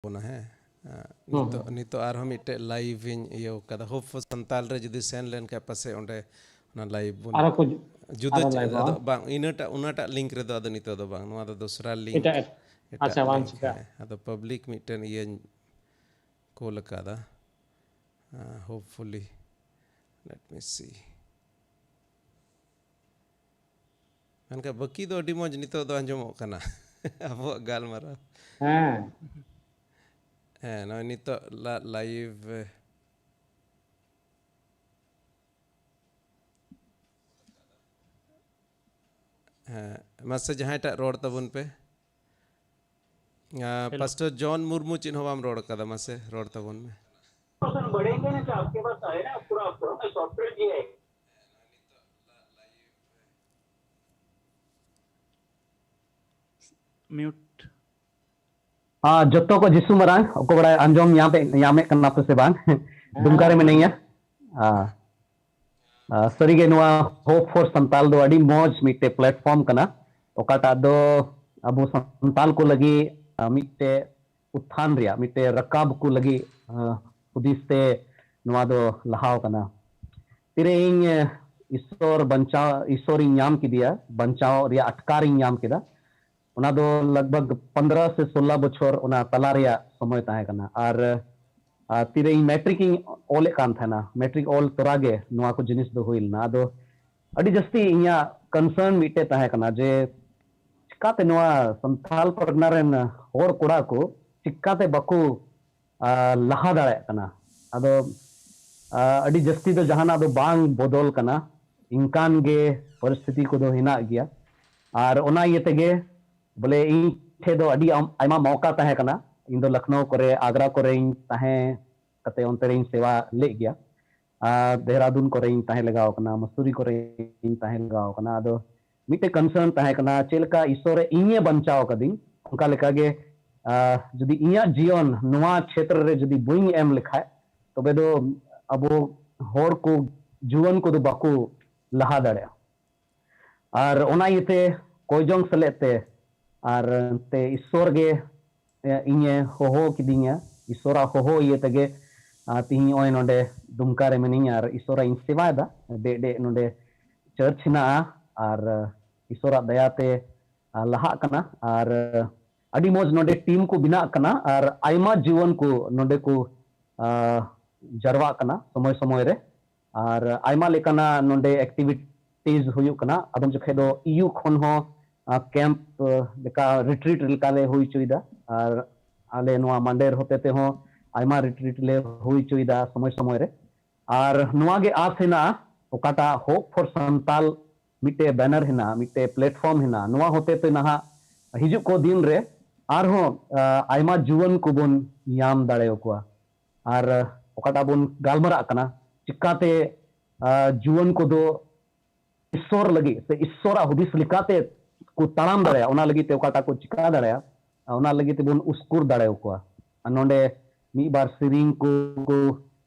बोना है नितो नितो आर हम इटे लाइव इन यो कदा होप फॉर संताल रे जुदी सेन लेन का पासे ओंडे ना लाइव बोन आरो को जुदा लाइव अदो बांग इनटा उनाटा लिंक रे दो अदो नितो दो बांग नोआ दो दूसरा लिंक एटा एटा अच्छा वांग लिंक चिका है अदो पब्लिक मिटन ये कोल कदा होपफुली लेट मी सी अनका बकी दो अडी मौज नितो दो अंजमो कना अब गालमारा no nito live मसे जहाँ टा रोड तबुन पे पास्टर जॉन मुर्मू चिन्हवाम रोड कदा मसे रोड तबुन में बढ़ेंगे ना, आपके पास है ना पूरा सॉफ्टवेयर भी है। म्यूट जत्तो को जिसु मरांग को बड़ा अंजोम यहाँ पे करना तो से बांग दुमकारे में नहीं है सरीगे नुआ होप फॉर संताल दो अड़ी मौज मिटे प्लेटफॉर्म कना ओकाटा दो अबो संताल को लगी मिटे उत्थान रिया मिटे रकाब को लगी उदिसते नुआ दो लहाव कना तिरे इन ईश्वर बंचाव ईश्वर इन्याम की दिया बंचाव रिया अटकार इन्याम की दा उना दो लगभग 15 से 16 बछर उना तला रिया समय ताहे कना और तिरे मैट्रिक ओले कान था ना मैट्रिक ओल तोरागे नुआ को जिनिस दो हुइल ना दो अडी जस्ती इया कंसर्न मिटे ताहे कना जे चिकाते नुआ संथाल परगना रेन होर कोड़ा को चिकाते बकु लहा दाड़े कना अदो अडी जस्ती दो जहाना दो बांग बदल कना इंकान गे परिस्थिति को दो हिना गया और ओना ये तेगे बोले इन थे दो अडी आयमा मौका ताहे कना इन दो लखनऊ करे आगरा करे इन ताहे कते उनते इन सेवा ले गया देहरादून करे इन ताहे लगाओ कना मसूरी करे इन ताहे लगाओ कना अदो मिटे कंसर्न ताहे कना चेलका ईश्वर इnye बंचाओ कदिन उनका लेका गे जदी इnya जीवन नुआ क्षेत्र रे जदी बुइंग एम लिखाए तो बेदो अबो होर को जीवन को दो बाकू लहा दड़े और ओना येते कोयजोंग सलेते और ते ईश्वर गे इnye होहो किदिnya ईश्वरा होहो ये तगे तिही ओय नोडे दुमका रे मिनिंग और ईश्वरा इन सेवा दा डे डे नोडे चर्च ना और ईश्वरा दयाते लहा कना और अडी मोज नोडे टीम को बिना कना और आयमा जीवन को नोडे को जरवा कना समय समय रे और आयमा लेकना नोडे एक्टिविटीज हुयु कना अदम जखे दो ईयू खन हो कैंप लेका रिट्रीट लेका ले हुई चुइदा और आले नुआ मंडेर होते ते हो आयमा रिट्रीट ले हुई चुइदा समय समय रे और नुआ गे आस हेना ओकाटा होप फॉर संताल मिटे बैनर हेना मिटे प्लेटफॉर्म हेना नुआ होते ते नहा हिजु को दिन रे आर हो आयमा जीवन को बन याम दाड़े कोआ और ओकाटा बन गालमरा कना चिकाते जीवन को दो ईश्वर लगी से ईश्वरा हुदिस लिकाते को ताम दाड़े ओना लगी ते ओकाटा को चिका दाड़े ओना लगी ते बन उसकुर दाड़े कोआ नोंडे मी बार सिरिंग को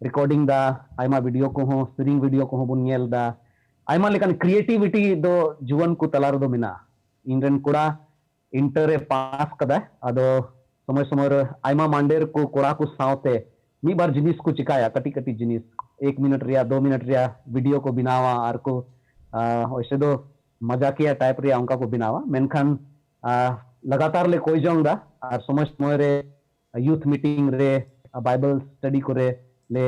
रिकॉर्डिंग दा आयमा वीडियो को हो सिरिंग वीडियो को हो बन नेल दा आयमा लेकान क्रिएटिविटी दो जीवन को तलार दो मिना इनरन कोड़ा इंटर पास कदा अदो समय समय आयमा मांडेर को कोड़ा को सावते मी बार जिनिस को चिकाया कटी कटी जिनिस 1 मिनट रिया 2 मिनट रिया वीडियो को बिनावा और को वैसे दो मजाकिया टाइप रिया उनका को बिनावा मेनखान लगातार ले कोई जोंग दा और समय समय रे यूथ मीटिंग रे बाइबल स्टडी करे ले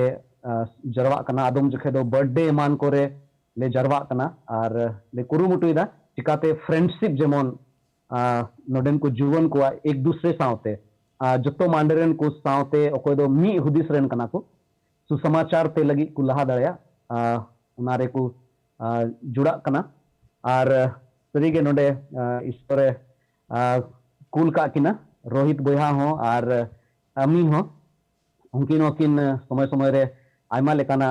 जरवा कना आदम जखे दो बर्थडे मान करे ले जरवा कना और ले कुरुमुटुइदा चिकाते फ्रेंडशिप जेमन नोडेन को जीवन को एक दूसरे सावते जतो मांडरेन को सावते ओकोय दो मी हुदिस रेन कना को सुसमाचार ते लगी को लहा दड़या उनारे को जुड़ा कना और सरीगे नोडे ईश्वरे कुल का किना रोहित बोया हो और अमी हो उनकिन समय समय रे आयमा लेकाना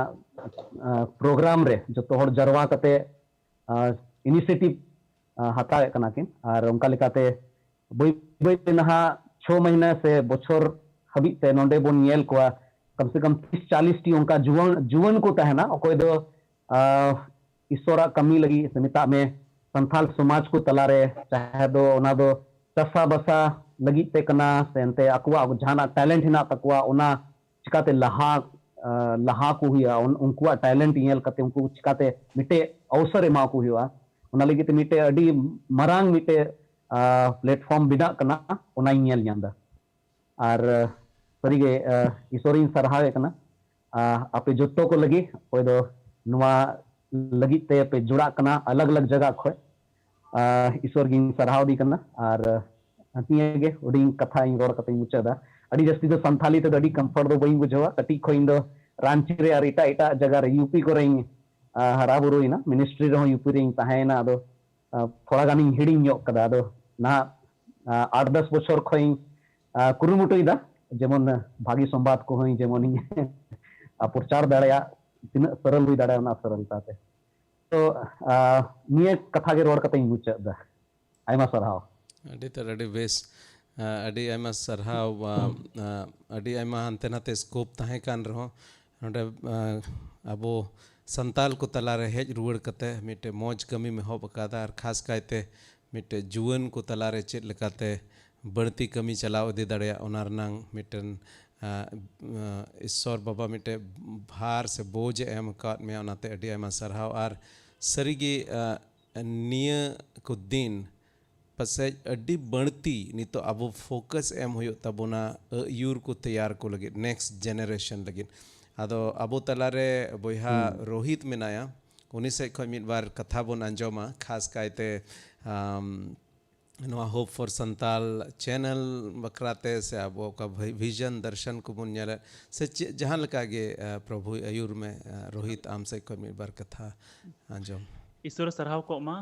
प्रोग्राम रे जतो हर जरवा कते इनिशिएटिव हतावे कना किन और उनका लेकाते बई बई नहा 6 महीना से बछर हबी ते नोंडे बोन नेल को कम से कम 30-40 टी उनका जीवन को तहना ओकोय दो ईश्वरा कमी लगी समिता में संथाल समाज को तलारे चाहे दो ओना दो चसा बसा lagi te kana sente akwa jahana talent hina takwa ona chikate laha ku huya unkua talent nyel kate unku chikate mite अवसर एमा को हुआ ona lagi te mite adi marang mite platform bina kana ona nyel nyanda ar sarige isorin sarhawe kana ape jotto ko lagi oy do nuwa lagi te pe jura kana alag alag jaga khoy ईश्वर गिन सरहाव दी करना और हतिये गे उडिंग कथा इन road कते मुचदा अडी जस्ती दो संथाली तो अडी कंफर्ट दो बई बुझवा कटी खोइन दो रांची रे और इटा जगह रे यूपी को रेइन हरा बुरुइना मिनिस्ट्री रे यूपी रे ताहेना दो थोड़ा गानी हिडिंग ᱧᱚᱜ कदा दो ना 8-10 বছর खोइन कुरुमुटुइदा जेमन भागी संवाद को होई जेमन प्रचार दाड़या तिना सरल हुई दाड़या ना सरलता ते तो निये कथा के रोड कते मुचदा आयमा सरहाव ᱟᱹᱰᱤ ᱛᱮᱫ ᱟᱹᱰᱤ ᱵᱮᱥ ᱟᱹᱰᱤ ᱟᱭᱢᱟ ᱥᱟᱨᱦᱟᱣ ᱟᱹᱰᱤ ᱟᱭᱢᱟ ᱦᱟᱱᱛᱮ ᱱᱟᱛᱮ ᱥᱠᱳᱯ ᱛᱟᱦᱮᱸ ᱠᱟᱱ ᱨᱮᱦᱚᱸ ᱱᱚᱰᱮ ᱟᱵᱚ ᱥᱟᱱᱛᱟᱞ ᱠᱚ ᱛᱟᱞᱟᱨᱮ ᱦᱮᱡ ᱨᱩᱣᱟᱹᱲ ᱠᱟᱛᱮ ᱢᱤᱫᱴᱮᱡ ᱢᱚᱡᱽ ᱠᱟᱹᱢᱤ ᱮᱦᱚᱵ ᱟᱠᱟᱫᱟ ᱟᱨ ᱠᱷᱟᱥ ᱠᱟᱭᱛᱮ ᱢᱤᱫᱴᱮᱡ ᱡᱩᱣᱟᱹᱱ ᱠᱚ ᱛᱟᱞᱟᱨᱮ ᱪᱮᱫ ᱞᱮᱠᱟᱛᱮ ᱵᱟᱹᱲᱛᱤ ᱠᱟᱹᱢᱤ ᱪᱟᱞᱟᱣ ᱤᱫᱤ ᱫᱟᱲᱮᱭᱟᱜ ᱚᱱᱟ ᱨᱮᱱᱟᱜ ᱢᱤᱫᱴᱮᱱ ईश्वर बाबा मिटे भार से बोझ एम अकाद में ओनाते अडी आयमा सरहाव और सरीगे निया को दिन पसे अडी बढ़ती नितो अब फोकस एम हुयो तबोना यूर को तैयार को लगे नेक्स्ट जनरेशन लगे आदो अब तलारे बोहा रोहित मेनाया उनी से खय मिद बार कथा बोन अंजोमा खास कायते नवा होप फॉर संताल चैनल बकराते से अब का विजन दर्शन को बुन नेला से जहां लका गे प्रभु अयूर में रोहित आम से खय मिद बार कथा अंजोम ईश्वर सरहाव को मा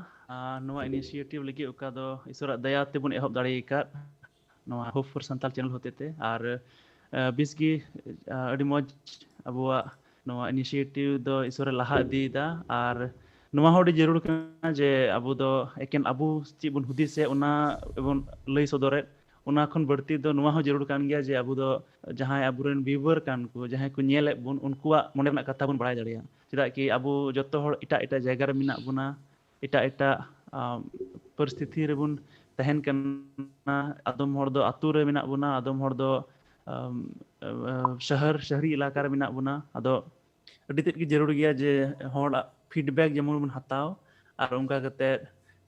नवा इनिशिएटिव लगी उका दो ईश्वर दया ते बुन एहब दाड़ी का नवा होप फॉर संताल चैनल होते थे और बिसगी अडी मौज अबुआ नवा इनिशिएटिव दो ईश्वर लाहा दीदा और नवा होडी जरूर कना जे अबु दो एकेन अबु ची बुन हुदी से उना एबन लई सदरे उना खन बढ़ती दो नवा हो जरूर कान गया जे अबु दो जहां अबुरेन व्यूवर कान को जहां को नेले बुन उनकुआ मोने ना कथा बुन बड़ाय दड़िया चेदा कि अबु जत्तो हर इटा जायगा रे मिना बुना इटा परिस्थिति रे बुन तहन कना आदम हर दो आतु रे मिना बुना आदम हर दो शहरी इलाका रे मिना बुना अदो अडी तेद की जरूर गया जे हर फीडबैक जेमन बन हताव और उनका कते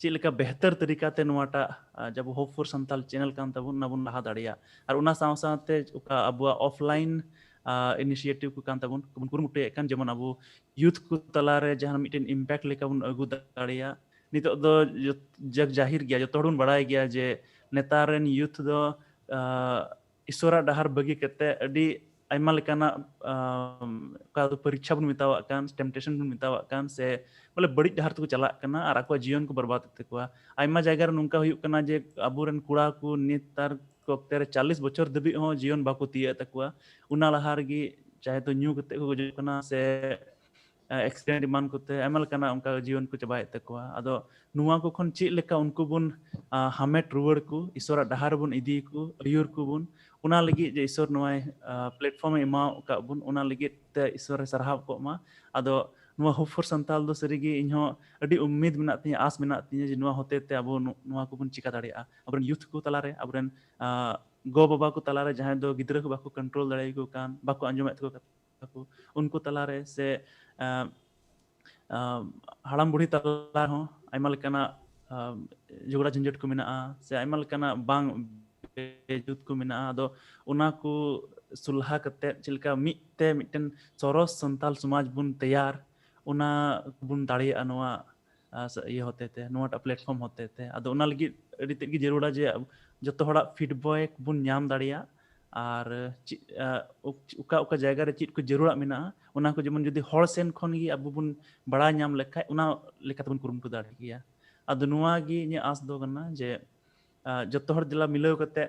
चिलका बेहतर तरीका ते नवाटा जब होप फॉर संताल चैनल कान तबुन ना बुन लहा दाड़िया और उना साव सावते उका अबुआ ऑफलाइन इनिशिएटिव को कान तबुन बुन कुरुमुटे कान जेमन अबु यूथ को तलारे जहां मिटेन इम्पैक्ट लेका बुन अगु दाड़िया नितो दो जग जाहिर गया जो तोड़ुन बड़ाय गया जे नेतारेन यूथ दो ईश्वरा डहार बगी कते अडी आयमा लेकाना का परीक्षा बन मितावा कान टेम्पटेशन बन मितावा कान से बोले बड़ी डहार तो चला कना और आको जीवन को बर्बाद तकवा आयमा जायगा रे नुंका हुयु कना जे अबुरन कुड़ा को नेतार को अक्ते 40 बछर दबी हो जीवन बाको तिया तकवा उना लहार गी चाहे तो न्यू कते को जो कना से एक्सीडेंट मान कोते आयमा लेकाना उनका जीवन को चबाय तकवा अदो नुवा को खन ची लेका उनको बुन हामेट रुवर को ईश्वरा डहार बुन इदी को अयूर को बुन उना लगी जे ईश्वर नोय प्लेटफॉर्म एमा का बुन उना लगी ते ईश्वर सरहाव को मा अदो नुवा होप फॉर संताल दो सरीगी इन्हो अडी उम्मीद मेना तिया आस मेना तिया जे नुवा होते ते अबो नुवा को बुन चिका दाड़िया अबरन यूथ को तलारे अबरन गो बाबा को तलारे जहां दो गिद्रा को बाको कंट्रोल दाड़े को कान बाको अंजमेत को उनको तलारे से हाड़ाम बुढ़ी तला हो आयमा लेकाना झगड़ा झंझट को मेना से आयमा लेकाना बांग जुत को मेना आदो उना को सुलहा कते चिलका मिते मिटन सोरस संताल समाज बुन तैयार उना बुन दाड़िया नवा ये होते थे नोटा प्लेटफॉर्म होते थे आदो उना लगी अडी तेगी जरूरा जे जतो हड़ा फीडबैक बुन नाम दाड़िया और उका जायगा रे चित को जरूरा मेना उना को जेमन जदी हर सेन खन गी अब बुन बड़ा नाम लेखाय उना लेका तबन कुरुमटु दाड़ गया आदो नुवा गी इन आस दो कना जे जतो हर दिला मिलाव कते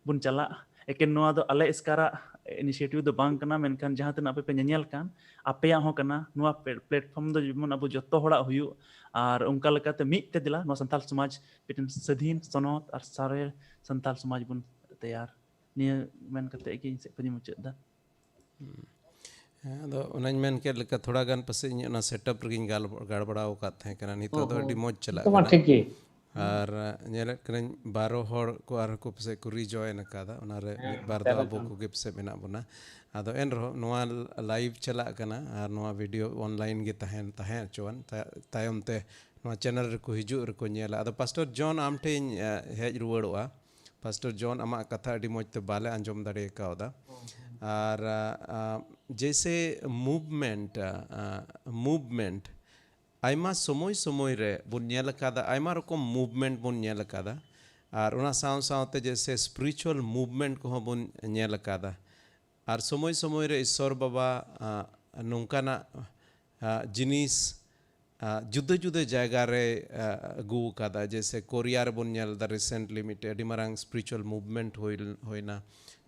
बुन चला एकेन नुवा दो अले इसकारा इनिशिएटिव दो बांग कना मेनखान जहां तना पे नेल कान आपेया हो कना नुवा प्लेटफॉर्म दो जेमन अब जतो हड़ा हुयु और उनका लेकाते मिते दिला नो संताल समाज पिटन स्वाधीन सनत और सारे संताल समाज बुन तैयार निया मेन कते की से पनी मुचदा अदो उनाñ मेन के लेका थोड़ा गान पसे इन सेटअप रगिन गाल गड़बड़ाव का थे कना नितो दो अडी मौज चला तो ठीक है ᱟᱨ ᱧᱮᱞᱮᱫ ᱠᱟᱹᱱᱟᱹᱧ 12 ᱦᱚᱲ ᱠᱚ ᱟᱨᱦᱚᱸ ᱠᱚ ᱯᱟᱥᱮᱡ ᱠᱚ ᱨᱤᱡᱚᱭᱮᱱ ᱟᱠᱟᱫᱟ ᱚᱱᱟᱨᱮ ᱢᱤᱫ ᱵᱟᱨ ᱫᱚ ᱟᱵᱚ ᱠᱚᱜᱮ ᱯᱟᱥᱮᱡ ᱢᱮᱱᱟᱜ ᱵᱚᱱᱟ ᱟᱫᱚ ᱮᱱᱨᱮᱦᱚᱸ ᱱᱚᱣᱟ ᱞᱟᱭᱤᱵᱷ ᱪᱟᱞᱟᱜ ᱠᱟᱱᱟ ᱟᱨ ᱱᱚᱣᱟ ᱵᱷᱤᱰᱤᱭᱳ ᱚᱱᱞᱟᱭᱤᱱ ᱜᱮ ᱛᱟᱦᱮᱸ ᱦᱚᱪᱚᱣᱟᱱ ᱛᱟᱭᱚᱢ te ᱱᱚᱣᱟ ᱪᱮᱱᱮᱞ ᱨᱮᱠᱚ ᱦᱤᱡᱩᱜ ᱨᱮᱠᱚ ᱧᱮᱞᱟ ᱟᱫᱚ ᱯᱟᱥᱴᱚᱨ ᱡᱚᱱ ᱟᱢ ᱴᱷᱮᱱ ᱤᱧ ᱦᱮᱡ ᱨᱩᱣᱟᱹᱲᱚᱜᱼᱟ ᱯᱟᱥᱴᱚᱨ ᱡᱚᱱ ᱟᱢᱟᱜ ᱠᱟᱛᱷᱟ ᱟᱹᱰᱤ ᱢᱚᱡᱽ ᱛᱮ ᱵᱟᱞᱮ ᱟᱸᱡᱚᱢ ᱫᱟᱲᱮ ᱠᱟᱣᱫᱟ ᱟᱨ जैसे movement आयमा समय रे बुन नेल कादा आयमा रकम मूवमेंट बुन नेल कादा और उना साव सावते जैसे स्पिरिचुअल मूवमेंट को बुन नेल कादा और समय रे ईश्वर बाबा नौकाना जिनिस जुदे जुदे जगह रे अगू कादा जैसे कोरिया रे बुन नेल दा रिसेंटली मिटे अडी मारांग स्पिरिचुअल मूवमेंट होइना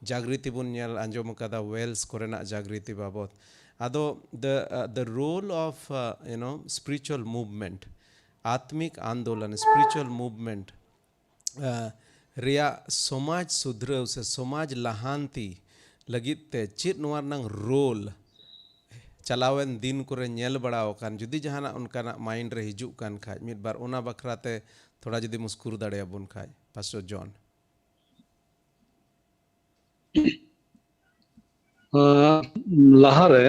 जागृति बुन नेल आंजोम कादा वेल्स कोरेना जागृति बाबत Ado the role of spiritual movement, आत्मिक आंदोलन spiritual movement रिया समाज सुधराव से समाज लहांती लगित ते चित नवार नंग रोल चलावन दिन करे नेल बड़ाव कान जुदी जहाना उनका माइंड रे हिजू कान खाज मिद बार उना बखराते थोड़ा जुदी मुस्कुर दाड़े बुन खाज पास्टर जॉन लहारे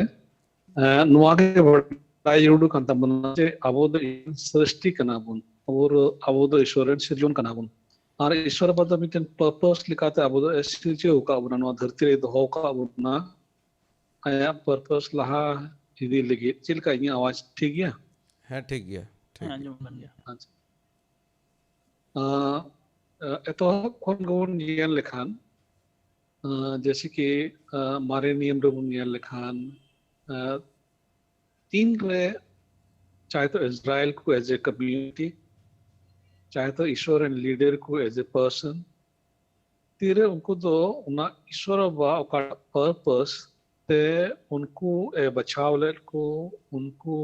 नुआगे बड़ाई जुड़ू कांता बना जे अबोध सृष्टि कना बुन और अबोध ईश्वरन सृजन कना बुन और ईश्वर पद मिटन पर्पस लिखाते अबोध सृजन का बुना नुआ धरती रे दो का बुना आया पर्पस लहा इदी लगी चिल का ये आवाज ठीक है ठीक गया आंजम बन गया एतो कौन गौन ये लिखान जैसे कि मारे नियम रे बुन ये लिखान तीन रे चाहे तो इज़राइल को एज ए कम्युनिटी चाहे तो ईश्वर एंड लीडर को एज ए पर्सन तीरे उनको तो उना ईश्वर बा का पर्पस ते उनको ए बचाव लेट को उनको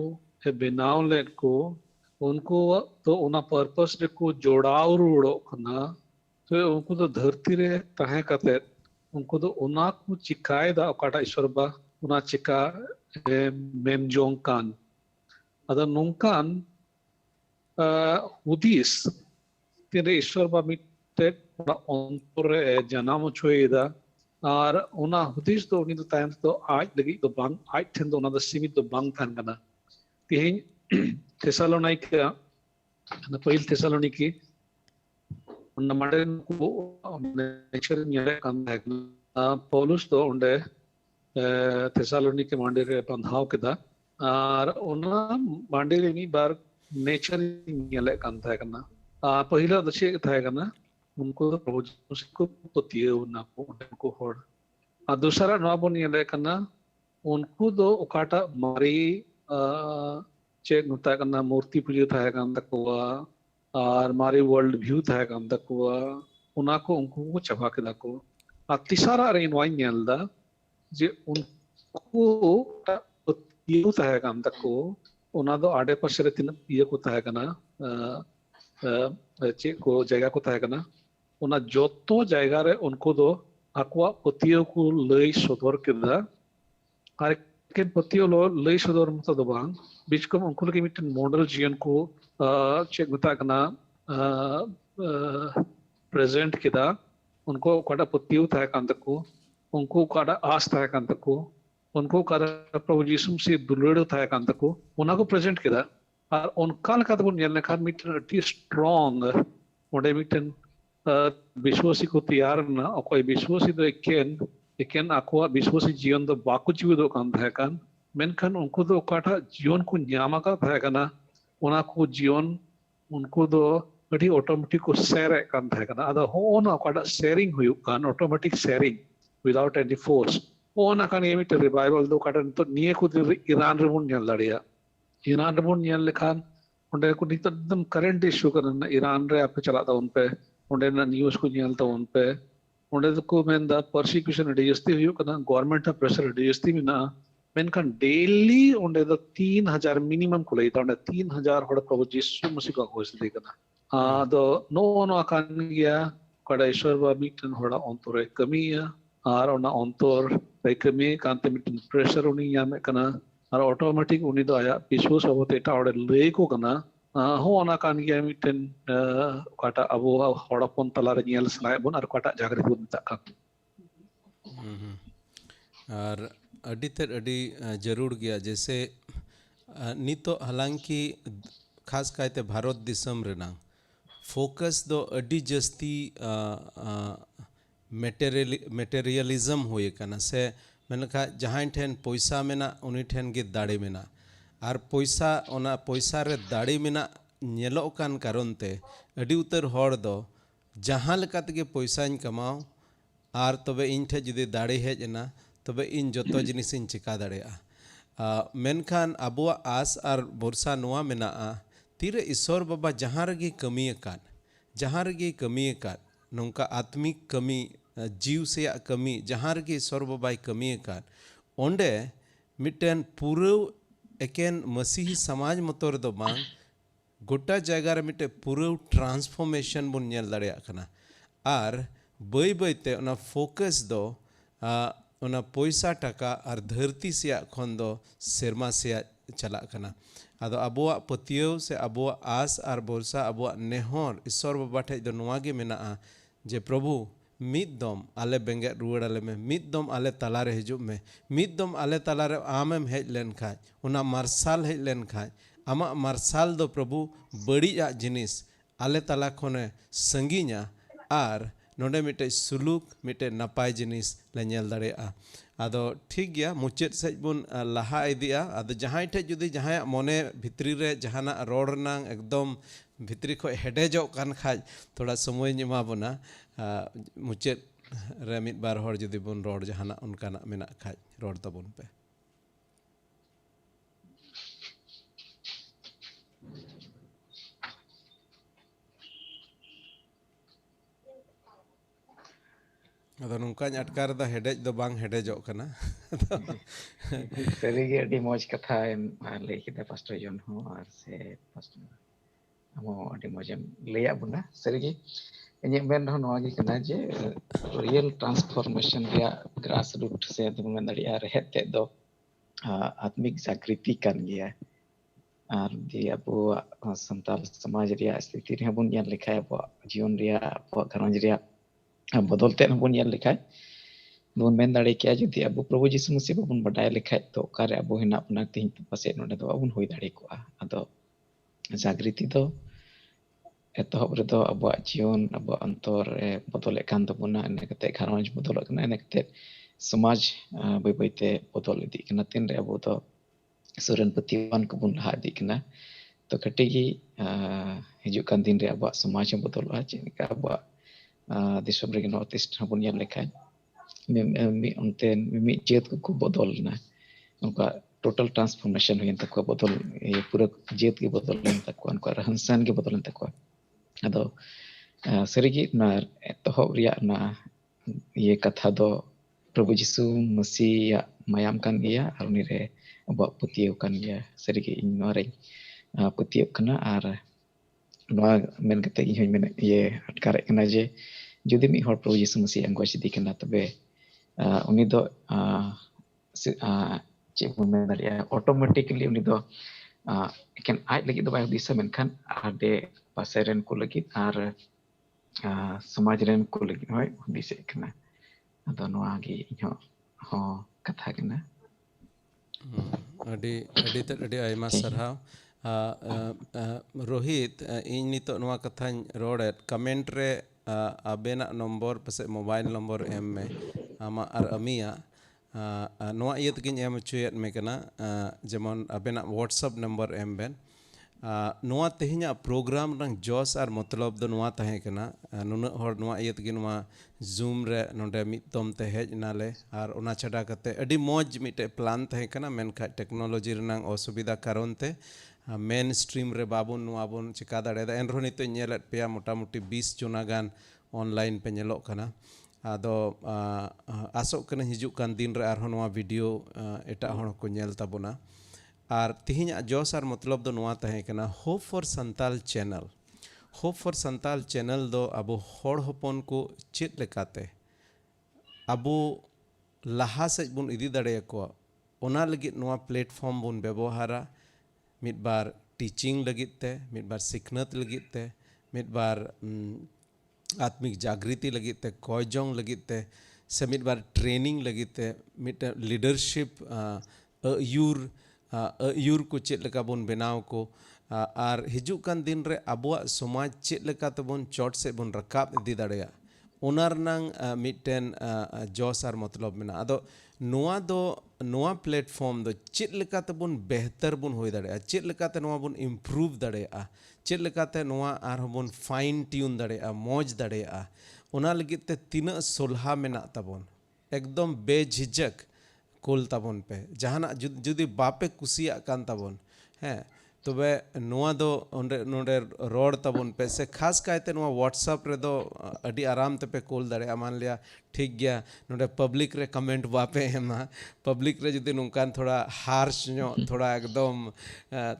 ए बिनाव लेट को उनको तो उना पर्पस रे को जोड़ाव रूड़ो कना तो उनको तो धरती रे तहे कते उनको तो उना को चिकाए दा काटा ईश्वर बा उना चिका मेमजोंग कान अदा नोंकान हुदीस तेरे ईश्वर बा मिटे उना अंतरे जनाम छोएदा और उना हुदीस तो उनी तो टाइम तो आज लगी तो बांग आज ठेन तो उना तो सीमित तो बांग थान कना तिहिं थेसालोनिका ना पहिल थेसालोनिकी उन्ना मडन को नेचर नियर काम है पौलुस तो उन्डे थेसालोनिके मांडे रे बंधाव केदा और उना मांडे रे मी बार नेचर नियले कान था कना पहिला दशे था कना उनको प्रभु को पतिए उना को होड़ आ दूसरा नवा बन नियले कना उनको दो उकाटा मारी चेक नुता कना मूर्ति पूजा था कान तकवा और मारी वर्ल्ड व्यू था कान तकवा उना को उनको को चबा केदा को आ तीसरा रे नवा नियलदा जे उनको ये था काम तक को उना दो आड़े पास रे तीन ये को था कना चे को जगह को था कना उना जोतो जगह रे उनको दो आकुआ पतियो को लई सदर केदा आर के पतियो लो लई सदर मत दो बांग बीच को उनको लगे मिटन मॉडल जीवन को चे गुता कना प्रेजेंट केदा उनको काटा पतियो था काम तक को उनको काटा आस था कान तको उनको काटा प्रभु यीशु से दुलड़ो था कान तको उना को प्रेजेंट किया और उनका लगा तो नेल खान मिटन अति स्ट्रांग ओडे मिटन विश्वासी को तैयार ना कोई विश्वासी तो एकेन आको विश्वासी जीवन तो बाकु जीव दो कान था कान मेनखान उनको तो काटा जीवन को न्यामा का था काना उना को जीवन उनको तो अति ऑटोमेटिक को शेयर कान था काना अदा हो ना काटा शेयरिंग हुई कान automatic sharing without any force ona kan yemi te revival do katan to niye ko iran re mun nyal daria iran re mun nyal lekhan onde ko nit ekdam current issue kan iran re ape chala ta unpe onde na news ko nyal ta unpe onde ko men da persecution de jasti huyo kana government of pressure de jasti mina men kan daily onde da 3000 minimum ko leita onde 3000 hoda prabhu jisu masih ka hoise de kana do no kan gya kada ishwar ba mitan hoda ontore kamiya और उना अंतर रेकमी कांते mitten pressure उनी यामे कना और automatic उनी दो आया विश्वास होते टा ओडे ले को कना ᱦᱚᱸ ᱚᱱᱟ ᱠᱟᱱ ᱜᱮᱭᱟ ᱢᱤᱫᱴᱮᱱ ᱚᱠᱟᱴᱟᱜ ᱟᱵᱚ ᱦᱚᱲ ᱦᱚᱯᱚᱱ ᱛᱟᱞᱟᱨᱮ ᱧᱮᱞ ᱥᱟᱱᱟᱭᱮᱫ ᱵᱚᱱ ᱟᱨ ᱚᱠᱟᱴᱟᱜ ᱡᱟᱜᱨᱤᱛ ᱵᱚᱱ ᱢᱮᱛᱟᱜ ᱠᱟᱱ और अड़ी तेद अड़ी जरूर गया जैसे नितो हालांकि खास कायते भारत दिसम रेनांग फोकस दो अड़ी जस्ती मेटेरियलिज्म होए कना से मेनखा जहां ठेन पैसा मेना उनी ठेन गे दाड़े मेना और पैसा ओना पैसा रे दाड़े मेना नेलो कान कारण ते अड़ी उतर हॉड़ दो जहां लेका तेगे पैसाñ कमाओ और तबे इन ठे जुदी दाड़े हेज ना तबे इन जतो जिनिसिन चिका दाड़ेया मेनखान अबुआ आस और भरसा नोआ मेना तीरे ईश्वर बाबा जहां रगे कमी अकान नौका आत्मिक कमी जीव से कमी जहां रगे ईश्वर बाबाई कमी अकान ओंडे मिटन पूरा एकेन मसीही समाज मतोर दो बांग गोटा जगह रे मिटे पूरा ट्रांसफॉर्मेशन बन नेल दाड़ेया कना और बई बईते ओना फोकस दो ओना पैसा टाका और धरती से खन दो सेरमा से चला कना आदो अबुआ पतियो से अबुआ आस और भरसा अबुआ नेहर ईश्वर बाबा ठे दो नोआ गे मेना जे प्रभु मिद दम आले बेंगे रुआड़ आले में मिद दम आले तलारे हिजुब में मिद दम आले तलारे आमेम हेज लेन खाय ओना मार्शाल हेज लेन खाय आमा मार्शाल दो प्रभु बड़ीजा जिनिस आले तला खने संगीना और नोडे मिटे सुलूक मिटे नपाय जिनिस ले नेल दाड़ेया आदो ठीक गया मुचाद सेज बुन लहा इदिया आदो जहां ठे जुदी जहां मने भितरी रे जहाना रोड रनांग एकदम भितरी खो हेडेजो कान खाज थोड़ा समय एमा बना मुचाद रे मिद बार हर जुदी बुन रोड जहाना उनकाना मेना खाज रोड तबुन पे अदो नुकाñ अटकार दा हेडेज दो बांग हेडेजो कना सरीगे अडी मौज कथा लay किदा पास्टर जॉन हो और से पास्टर हमो अडी मौजम लैया बुना सरीगे इᱧ मेन हो नवा गे कना जे रियल ट्रांसफॉर्मेशन रिया ग्रास रूट से तुम मेन दड़िया रहत ते दो आत्मिक जागृति कान गया और दी अबो संताल समाज रिया स्थिति रे बुन यान लिखा अबो जीवन रिया अबो घरंज रिया बदलते बन लेखाय बन मेन दाड़े क्या जुदी अब प्रभु जीसु मसीह बन बडाय लेखाय तो कारे अब हिना अपना तिन पासे नोडे दो बन होई दाड़े को आदो जागृति दो एतहब रे दो अब जीवन अब अंतर बदल कान तबना ने कते घरंज बदल कना ने कते समाज बय बयते बदल इदी कना तिन रे अब दो सुरन पतिवान को बन लहा इदी कना तो कटेगी हिजु कान दिन रे अब समाज बदल जेका अब दिसम रे नॉर्थ ईस्ट हबन यान लेखाय मी उनते मी जेत को बदल ना उनका टोटल ट्रांसफॉर्मेशन हुई तक बदल ये पूरा जेत के बदल तक उनका रहनसान के बदल तक अदो सरीगी ना तहब रिया ना ये कथा दो प्रभु यीशु मसीह मायाम कान गया और उनी रे अब पतियो कान गया सरीगी इन नोरे पतियो कना और नोआ मेन कते इन मेन ये अटकार कना जे जुदी मी हर प्रभु यीशु मसीह अंगो सिदी कना तबे उनी दो चे मेन दाड़िया ऑटोमेटिकली उनी दो एकेन आज लगी दो बाय दिसा मेनखान आडे पासेरन को लगी और समाज रेन को लगी होय दिसे कना अदो नोआ गे इहो हो कथा कना अडी अडी त अडी आयमा सरहाव रोहित इन नितो नोआ कथाñ रोड़ेत कमेंट रे आबेना नंबर पसे मोबाइल नंबर एम में आमा और अमिया नोआ इयत गिन एम चुयत में कना जेमन आबेना व्हाट्सएप नंबर एम बेन नोआ तेहिना प्रोग्राम रंग जोस और मतलब दो नोआ तहे कना नुना हर नोआ इयत गिन नोआ जूम रे नोडे मितम ते हेज नाले और ओना छडा कते अडी मौज मिटे प्लान तहे कना मेनखा टेक्नोलॉजी रंग असुविधा कारण ते मेन स्ट्रीम रे बाबुन नुआबुन चिका दाड़ेदा एनरो नितो नेलत पेया मोटामुटी 20 जोना गान ऑनलाइन पे नेलो कना आदो आसो कना हिजुक कान दिन रे आरो नोआ वीडियो एटा हण को नेल ताबुना और तिहिना जोस और मतलब दो नोआ तहे कना होप फॉर संताल चैनल दो अबो हड़ हपन को चेत लेकाते अबो लहा सेज बुन इदी दाड़े को ओना लगी नोआ प्लेटफॉर्म बुन व्यवहारा मिड बार टीचिंग लगित ते मिड बार सिखनत लगित ते मिड बार आत्मिक जागृति लगित ते कोयजोंग लगित ते से मिड बार ट्रेनिंग लगित ते मिड लीडरशिप यूर को चेक लेका बोन बनाव को आर हिजुक कान दिन रे अबुआ समाज चेक लेका तबोन चोट से बोन रकाब इदी दाड़ेया ओनार नांग मिटन जोस आर मतलब मेना अदो नोआ प्लेटफॉर्म दो चेक लेका तबोन बेहतर बोन होई दाड़ेया चेक लेका ते नोआ बोन इम्प्रूव दाड़ेया चेक लेका ते नोआ आर बोन फाइन ट्यून दाड़ेया मौज दाड़ेया ओना लगित ते तीना सोलहा मेना तबोन एकदम बेझिझक कोल तबोन पे जहाना जुदी बापे कुसिया कान तबोन हैं तबे नोआ दो नोडे रोड तबोन पे से खास कायते नोआ व्हाट्सएप रे दो अडी आराम ते पे कोल दाड़े मान लिया ठीक गया नोडे पब्लिक रे कमेंट बापे हेमा पब्लिक रे जुदी नुकान थोड़ा हार्श नो थोड़ा एकदम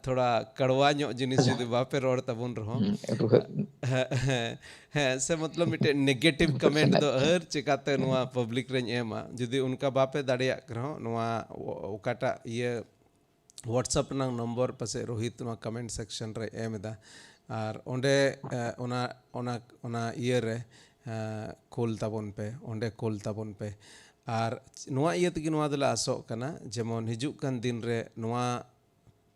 थोड़ा कड़वा नो जिनिस जुदी बापे रोड तबोन रहो हैं से मतलब मिटे नेगेटिव कमेंट दो हर चिकाते नोआ पब्लिक रे एमा जुदी उनका बापे दाड़िया रहो नोआ ओकाटा ये व्हाट्सएप नांग नंबर पासे रोहित नोआ कमेंट सेक्शन रे एमदा आर ओंडे ओना इये रे कोल ताबोन पे ओंडे कोल ताबोन पे आर नोआ इये तगी नोआ दला आसो कना जेमन हिजुक कान दिन रे नोआ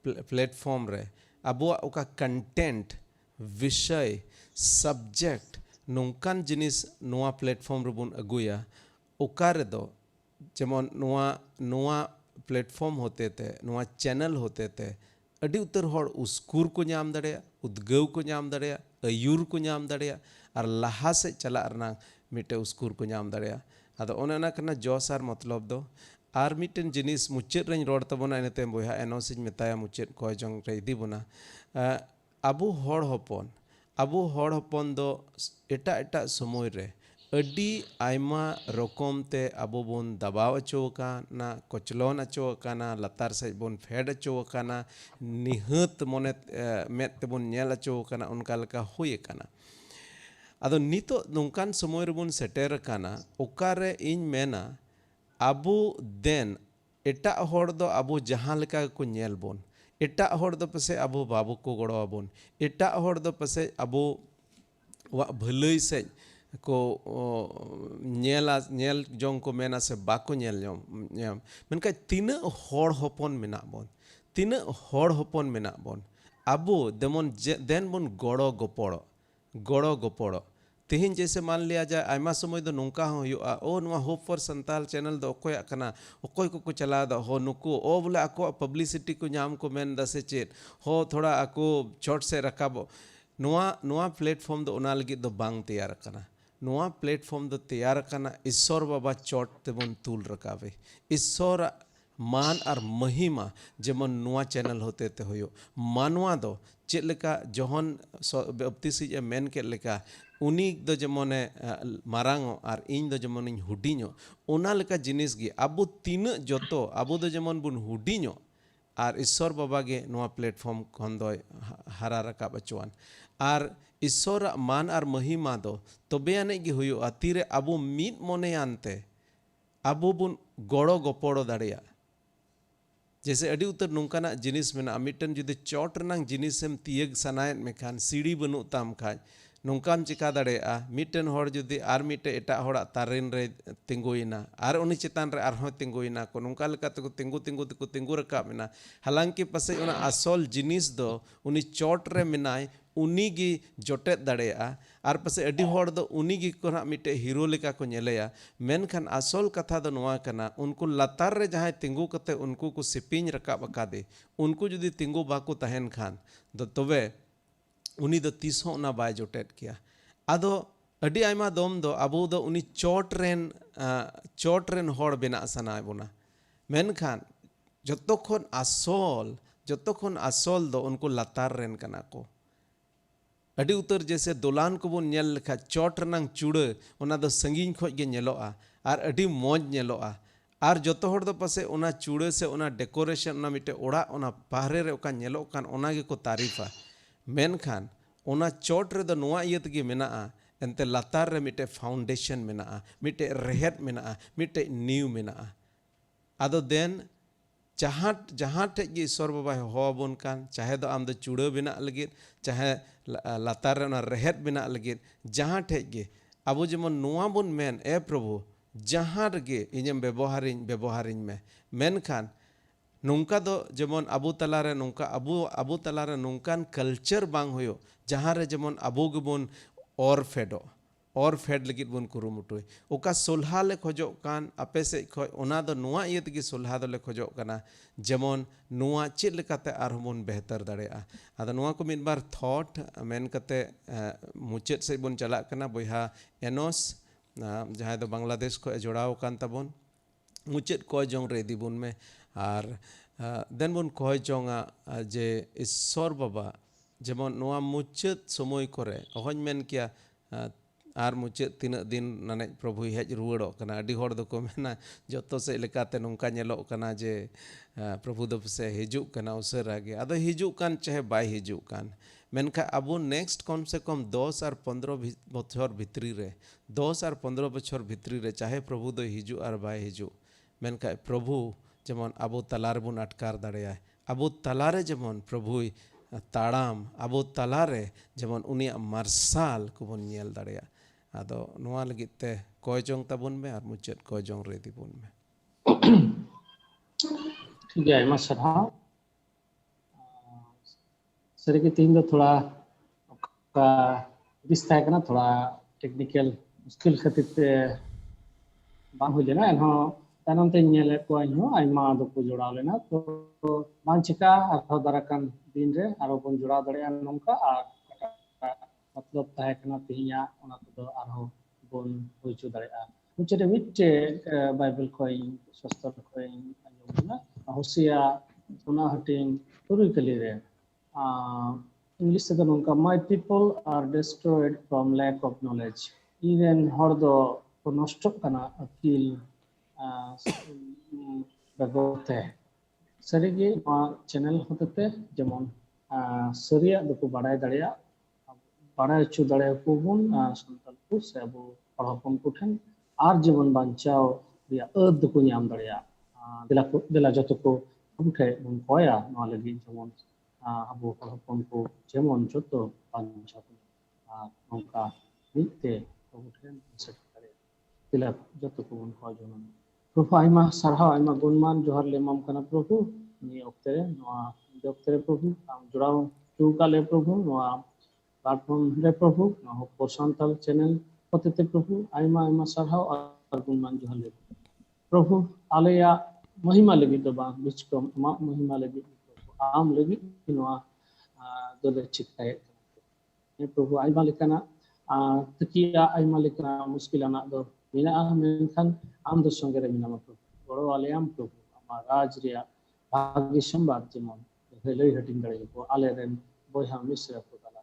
प्लेटफॉर्म रे अबुआ ओका कंटेंट विषय सब्जेक्ट नोंकान जिनिस नोआ प्लेटफॉर्म रे बुन अगुया ओका रे दो जेमन नोआ प्लेटफॉर्म होते थे नोआ चैनल होते थे अड़ी उतर होड़ उस्कूर को नाम दड़ेया उद्गव को नाम दड़ेया अयूर को नाम दड़ेया और लहा से चला रना मिटे उस्कूर को नाम दड़ेया अदो ओना कना जोसार मतलब दो आर मिटन जिनिस मुचेद रन रोड तबोना एनते बोया एनोसिज मेताया मुचेद कोय जंग रे इदी बोना अबु होड़ हपन दो एटा समय रे अडी आयमा रकम ते अबो बोन दबाव अचोकाना कोचलोन अचोकाना लतार से बोन फेड अचोकाना निहत मोने मेत बोन नेल अचोकाना उनका लका होय काना अदो नितो नोंकान समय रे बोन सेटेर काना ओकारे इन मेना अबो देन एटा होड़ दो अबो जहां लका को नेल बोन एटा होड़ दो पसे अबो बाबू को गड़ो बोन एटा होड़ दो पसे अबो वा भलई से को नेल जोंग को मेना से बाको नेल जोंग मेनका तीना होड़ हपन मेना बोन अबो देमन देन बोन गड़ो गपड़ो तेहिन जैसे मान लिया जाए आयमा समय दो नोंका हुआ ओ नुआ होप फॉर संताल चैनल दो ओकोय कना ओकोय को चला दो हो नुको ओ बोले आको पब्लिसिटी को नाम को मेन दसे चेत हो थोड़ा आको चोट से रकाबो नुआ प्लेटफॉर्म दो ओना लगी दो बांग तैयार कना नोआ प्लेटफॉर्म दो तैयार करना ईश्वर बाबा चोट तेबन तूल रकावे ईश्वर मान और महिमा जेमन नुआ चैनल होते ते होयो मानवा दो चेक लेका जहन बप्तिसी मेन के लेका उनी दो जेमने मारांगो और इन दो जेमन हुडिñो ओना लेका जिनिस गे अबो तीन जतो अबो दो जेमन बुन हुडिñो और ईश्वर बाबा गे नुआ प्लेटफॉर्म खन दो हारा रकाब अचुआन और ईश्वर मान और महिमा दो तबे आने गे हुयो तीरे अबो मीद मने आनते अबो बुन गड़ो गपड़ो दाड़ेया जैसे अड़ी उतर नोंकाना जिनिस मेना मिटन जुदि चोट रनांग जिनिसम तियग सनायत मेखान सीढ़ी बनु ताम खाज नोंकाम चिका दाड़ेया मिटन होड़ जुदि आर मिटे एटा होड़ा तारेन रे तिंगुइना आर उनी चितान रे आरहों तिंगुइना को नोंका लेका तको तिंगु रकाब मेना हालांकि पसे उना असल जिनिस दो उनी चोट रे मेनाय उनी गी जोटेत दाड़ेया आर पसे अडी होड़ दो उनी गी को ना मिटे हीरो लेका को नेलेया मेनखान असल कथा दो नोआ कना उनको लतार रे जहां तिंगु कते उनको को सिपिंग रकाब अकादे उनको जुदी तिंगु बाको तहन खान दो तबे उनी दो तीसों ना बाय जोटेत किया आदो अडी आयमा दोम दो अबो दो उनी चोट रेन होड़ बेना सनाय बोना मेनखान जतोखन असल दो उनको लतार रेन कना को अड़ी उतर जैसे दोलान को बोन नेल लेखा चोट रनांग चूड़ा ओना दो संगीन खोज गे नेलोआ आर अड़ी मौज नेलोआ आर जतो होड़ दो पासे ओना चूड़ा से ओना डेकोरेशन ओना मिटे ओड़ा ओना बाहरे रे ओका नेलो कान ओना गे को तारीफा मेनखान ओना चोट रे दो नोआ इयत गे मेनाआ एनते लतार रे मिटे फाउंडेशन मेनाआ मिटे रेहेद मेनाआ मिटे नीव मेनाआ आदो देन जहाँ ठेज गे ईश्वर बाबा होबन कान चाहे दो आम दो चूड़ा बना लगे चाहे लातार रेहद बना लगे जहाँ ठेज गे अब जेमन नुआ बन मेन ए प्रभु जहाँ रगे इᱧᱮᱢ व्यवहारिñ में मेनखान नौका दो जेमन अबो तलारे नौका अबो तलारे नौकान कल्चर बांग होयो जहाँ रे जेमन अबो गेबोन और फेड लगित बन कुरुमुटुय ओका सोल्हा ले खोजो कान आपे से खoj ओना दो नुआ इये तगी सोल्हा दो ले खोजो काना जेमन नुआ चेद लेकाते आरहबन बेहतर दाड़ेया आदा नुआ को मिद बार थॉट मेन कते मुचाद से बन चला काना बयहा एनोस जहाँ दो बांग्लादेश को जोड़ाव कान ताबन मुचाद को जोंग रे दिबुन में और देन बन कह जोंगा जे ईश्वर बाबा जेमन नुआ मुचाद समय करे अहन मेन किया आर मुचाद तीना दिन नाने प्रभु हेज रुवाड़ो कना अडी होड़ दो को मेना जतो से लेकाते नोंका नेलो कना जे प्रभु दो से हिजुक कना उसरा गे आदो हिजुक कान चाहे बाय हिजुक कान मेनका अब नेक्स्ट कम से कम 10 और 15 बछर भितरी रे 10 और 15 बछर भितरी रे चाहे प्रभु दो हिजुक और बाय हिजुक मेनका प्रभु जेमन अब तलार बन अटकार दाड़ेया अब तलारे जेमन प्रभु ताड़ाम अब तलारे जेमन उनिया मार्साल को बन नेल दाड़ेया आदो नुआ लगित ते कय जोंग ताबुन में और मुचाद कय जोंग रे दिबुन में ठीक है आयमा सारहाव सरिगे तीन दो थोड़ा का दिस ताहे कना थोड़ा टेक्निकल मुश्किल खातिर ते बांग हो लेना एनहो तानम ते नेले को आइहो आयमा दो को जोड़ाव लेना तो मान चिका आरो दाराकान दिन रे आरो बन जोड़ाव दाड़ेया नोंका आ मतलब ताहे कना तिहिया ओना तो आरो बन होइचो दाड़ेया मुचाद मिटे बाइबल कोई शास्त्र कोई आंजोमना होसिया सोना हटिंग तुरुई कली रे इंग्लिश से नोंका my people are destroyed from lack of knowledge even हर दो को नष्ट कना अकील बगोते सरिगे चैनल होते जेमन सरिया दो बाड़ाय दाड़ेया बाड़ाय चु दाड़े को बन संताल को से अब पढ़ापन को ठन आर जीवन बांचाव रिया अद को नाम दाड़ेया दिला जतो को उठे बन कोया नवा लगी जेमन अब पढ़ापन को जेमन जतो बांचाव नौका मिते उठे से दाड़े दिला जतो को बन कोय जमन प्रभु आयमा सारहाव आयमा गुणमान जोहार लेमाम कना प्रभु नि ओक्ते नवा ओक्ते प्रभु आम जुड़ाव चुकाले प्रभु नवा प्लेटफॉर्म रे प्रभु हो संताल चैनल होते प्रभु आयमा आयमा सारहाव और गुणमान जोहार ले प्रभु आलेया महिमा लगी तो बा बिचकम मा महिमा लगी आम लगी नवा दोले चिकाय प्रभु आयमा लेकाना तकिया आयमा लेकाना मुश्किलाना दो मिना मेनखान आम दो संगे रे मिना प्रभु बड़ो आलेयाम प्रभु आमा राज रिया भाग्य संबाद जेमन हेलई हटिंग दाड़े को आले रेन बयहा मिश्रा को दाला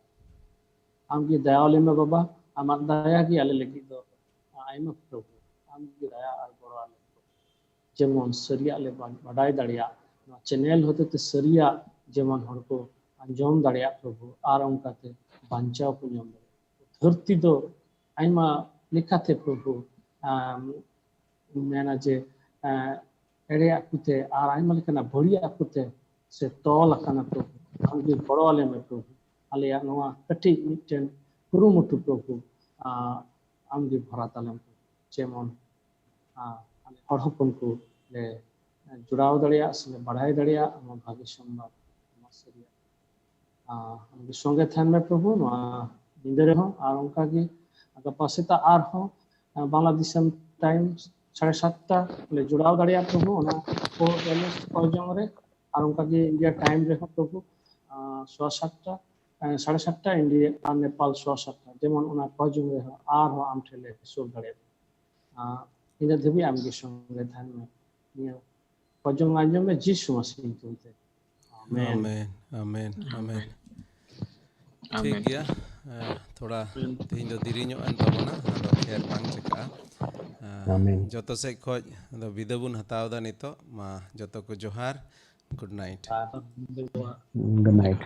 आम की दया ले में बाबा आमा दया की आले लगी दो आयमा प्रभु आम की दया और बड़ो आले जेमन सरिया ले बाडाय दाड़िया चैनल होते ते सरिया जेमन हर को अंजोम दाड़िया प्रभु आर उनकाते बांचाव को नियम धरती दो आयमा लिखाते प्रभु मेना जे एड़े आकुते आर आयमा लेकाना बड़ी आकुते से तोल अकाना प्रभु आमगे बड़ो आले में प्रभु आले नवा कटी मिटन कुरुमुटु प्रभु आमगे भरातालम जेमन आले हड़हपन को ले जुड़ाव दाड़िया से बढ़ाई दाड़िया आम भाग्य संबाद सरिया आमगे संगे थान में प्रभु नवा निंदे रहो आर उनका की गपा सेता आर हो बांग्लादेश टाइम 7:30 ले जुड़ाव दाड़िया प्रभु ओना को बैलेंस को जोंग रे आर उनका की इंडिया टाइम रे प्रभु 7:30 7:30 इंडिया और नेपाल 7:30 जेमन ओना को जोंग रे आर हो आम ठेले सुर दाड़िया इन देवी आमगे संगे थान में नियो को जोंग आंजो में जीसु मसीह तुते आमेन आमेन आमेन ठीक गया थोड़ा तीन दो दिरी ᱧᱚᱜ ᱮᱱ ᱛᱟᱵᱚᱱᱟ ᱟᱫᱚ ᱠᱷᱮᱨ ᱵᱟᱝ ᱪᱮᱠᱟ ᱡᱚᱛᱚ ᱥᱮᱫ ᱠᱷᱚᱡ ᱟᱫᱚ ᱵᱤᱫᱟᱹ ᱵᱚᱱ ᱦᱟᱛᱟᱣ ᱫᱟ ᱱᱤᱛᱚᱜ ᱢᱟ ᱡᱚᱛᱚ ᱠᱚ ᱡᱚᱦᱟᱨ गुड नाइट good night